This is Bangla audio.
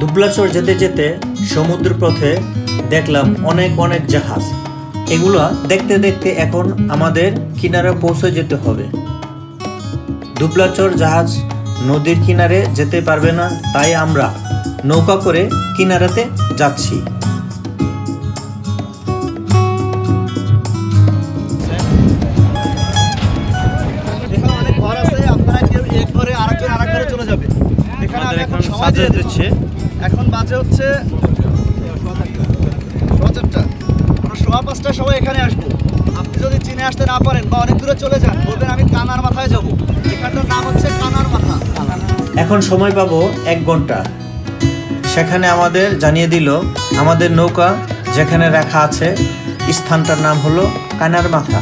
দুবলাচর যেতে যেতে সমুদ্রপথে দেখলাম অনেক অনেক জাহাজ। এগুলা দেখতে দেখতে এখন আমাদের কিনারে পৌঁছে যেতে হবে। দুবলাচর জাহাজ নদীর কিনারে যেতে পারবে না, তাই আমরা নৌকা করে কিনারাতে যাচ্ছি। এখন বাজে হচ্ছে 5:15, সবাই এখানে আসবো। আপনি যদি চীনে আসতে না পারেন বা অনেক দূরে চলে যান, বলবেন আমি কানার মাথায় যাব। এখানটার নাম হচ্ছে কানার মাথা। এখন সময় পাবো 1 ঘন্টা। সেখানে আমাদের জানিয়ে দিল আমাদের নৌকা যেখানে রাখা আছে স্থানটার নাম হলো কানার মাথা।